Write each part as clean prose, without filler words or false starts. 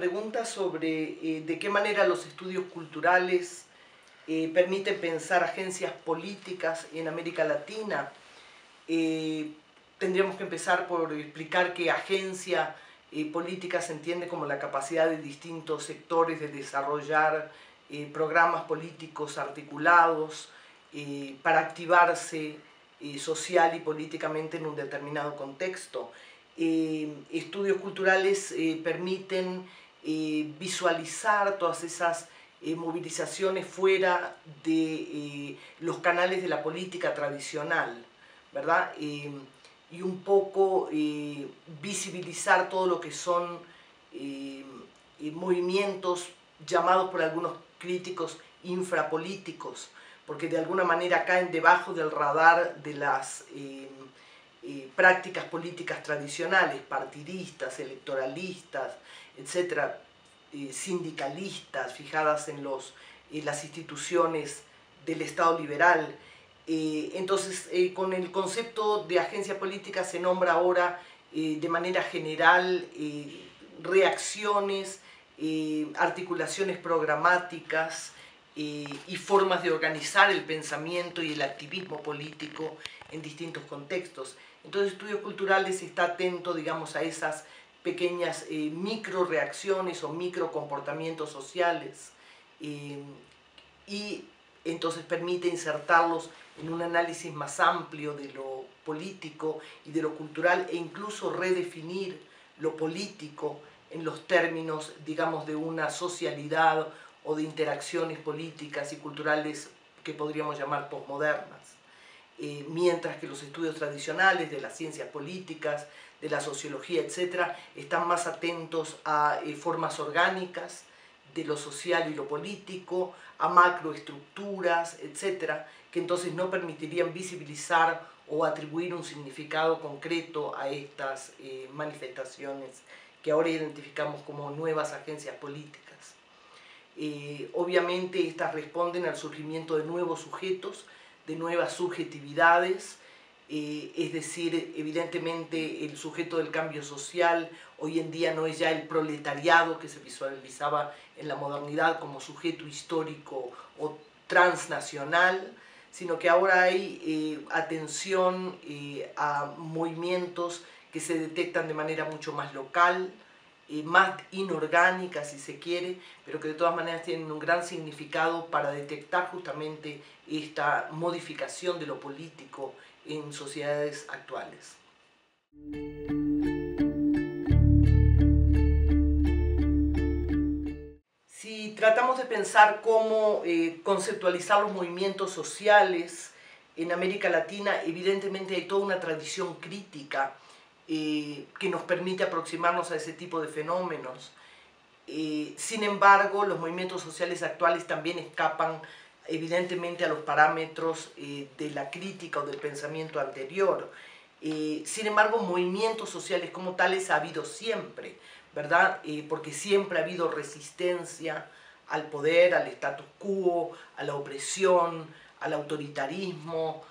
pregunta sobre de qué manera los estudios culturales permiten pensar agencias políticas en América Latina. Tendríamos que empezar por explicar que agencia política se entiende como la capacidad de distintos sectores de desarrollar programas políticos articulados para activarse social y políticamente en un determinado contexto. Estudios culturales permiten visualizar todas esas movilizaciones fuera de los canales de la política tradicional, ¿verdad? Y un poco visibilizar todo lo que son movimientos llamados por algunos críticos infrapolíticos, porque de alguna manera caen debajo del radar de las prácticas políticas tradicionales, partidistas, electoralistas, etcétera, sindicalistas, fijadas en las instituciones del Estado liberal. Entonces, con el concepto de agencia política se nombra ahora de manera general reacciones, articulaciones programáticas y formas de organizar el pensamiento y el activismo político en distintos contextos. Entonces, Estudios Culturales está atento, digamos, a esas pequeñas micro reacciones o micro comportamientos sociales y entonces permite insertarlos en un análisis más amplio de lo político y de lo cultural e incluso redefinir lo político en los términos, digamos, de una socialidad o de interacciones políticas y culturales que podríamos llamar posmodernas. Mientras que los estudios tradicionales de las ciencias políticas, de la sociología, etc., están más atentos a formas orgánicas de lo social y lo político, a macroestructuras, etc., que entonces no permitirían visibilizar o atribuir un significado concreto a estas manifestaciones que ahora identificamos como nuevas agencias políticas. Obviamente estas responden al surgimiento de nuevos sujetos, de nuevas subjetividades, es decir, evidentemente el sujeto del cambio social hoy en día no es ya el proletariado que se visualizaba en la modernidad como sujeto histórico o transnacional, sino que ahora hay atención a movimientos que se detectan de manera mucho más local, más inorgánica si se quiere, pero que de todas maneras tienen un gran significado para detectar justamente esta modificación de lo político en sociedades actuales. Si tratamos de pensar cómo conceptualizar los movimientos sociales en América Latina, evidentemente hay toda una tradición crítica que nos permite aproximarnos a ese tipo de fenómenos. Sin embargo, los movimientos sociales actuales también escapan evidentemente a los parámetros de la crítica o del pensamiento anterior. Sin embargo, movimientos sociales como tales ha habido siempre, ¿verdad? Porque siempre ha habido resistencia al poder, al status quo, a la opresión, al autoritarismo,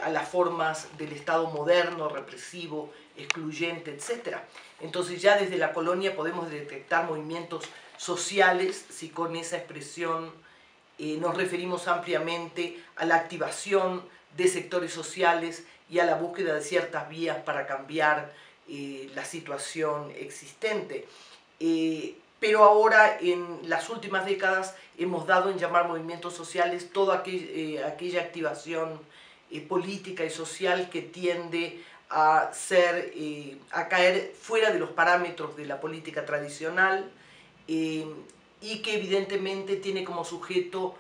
a las formas del Estado moderno, represivo, excluyente, etc. Entonces ya desde la colonia podemos detectar movimientos sociales, si con esa expresión nos referimos ampliamente a la activación de sectores sociales y a la búsqueda de ciertas vías para cambiar la situación existente. Pero ahora, en las últimas décadas, hemos dado en llamar movimientos sociales toda aquella activación política y social que tiende a caer fuera de los parámetros de la política tradicional y que evidentemente tiene como sujeto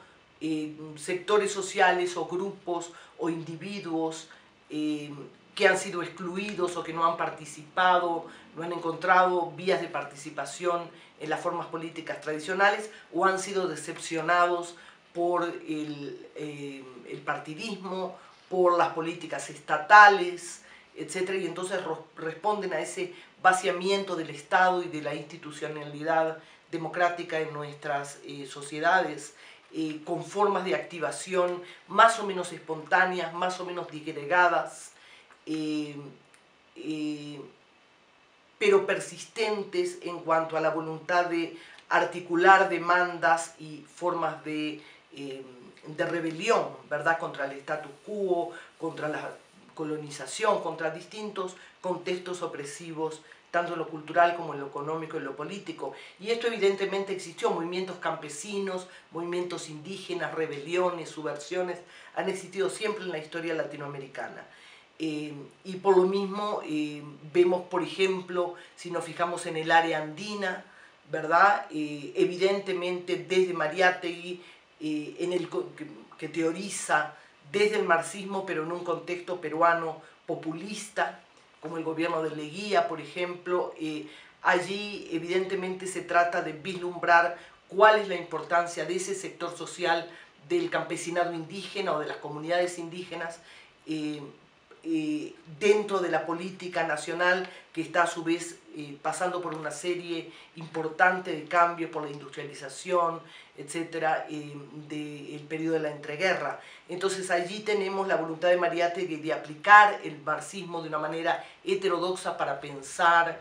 sectores sociales o grupos o individuos que han sido excluidos o que no han participado, no han encontrado vías de participación en las formas políticas tradicionales o han sido decepcionados por el partidismo, por las políticas estatales, etc. Y entonces responden a ese vaciamiento del Estado y de la institucionalidad democrática en nuestras sociedades, con formas de activación más o menos espontáneas, más o menos disgregadas, pero persistentes en cuanto a la voluntad de articular demandas y formas de rebelión, ¿verdad?, contra el status quo, contra la colonización, contra distintos contextos opresivos, tanto en lo cultural como en lo económico y en lo político. Y esto evidentemente existió, movimientos campesinos, movimientos indígenas, rebeliones, subversiones, han existido siempre en la historia latinoamericana. Y por lo mismo vemos, por ejemplo, si nos fijamos en el área andina, ¿verdad? Evidentemente desde Mariátegui, que teoriza desde el marxismo, pero en un contexto peruano populista, como el gobierno de Leguía, por ejemplo, allí evidentemente se trata de vislumbrar cuál es la importancia de ese sector social del campesinado indígena o de las comunidades indígenas dentro de la política nacional, que está a su vez pasando por una serie importante de cambios por la industrialización, etcétera, del periodo de la entreguerra. Entonces allí tenemos la voluntad de Mariátegui de aplicar el marxismo de una manera heterodoxa para pensar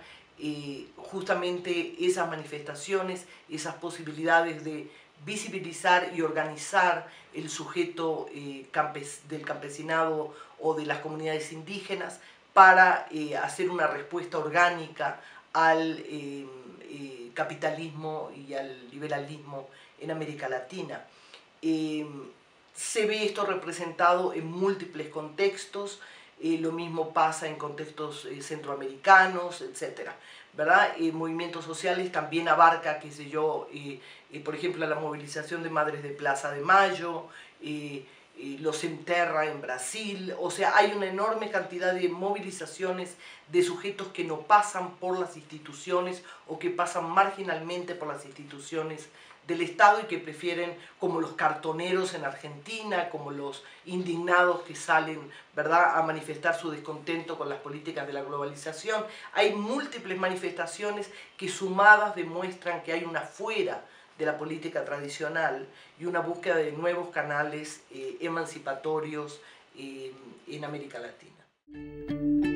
justamente esas manifestaciones, esas posibilidades de visibilizar y organizar el sujeto del campesinado o de las comunidades indígenas para hacer una respuesta orgánica al capitalismo y al liberalismo en América Latina. Se ve esto representado en múltiples contextos, lo mismo pasa en contextos centroamericanos, etc. ¿Verdad? Movimientos sociales también abarca, qué sé yo, por ejemplo, la movilización de Madres de Plaza de Mayo, los Enterra en Brasil, o sea, hay una enorme cantidad de movilizaciones de sujetos que no pasan por las instituciones o que pasan marginalmente por las instituciones del Estado y que prefieren, como los cartoneros en Argentina, como los indignados que salen, ¿verdad?, a manifestar su descontento con las políticas de la globalización. Hay múltiples manifestaciones que sumadas demuestran que hay una fuera de la política tradicional y una búsqueda de nuevos canales emancipatorios en América Latina.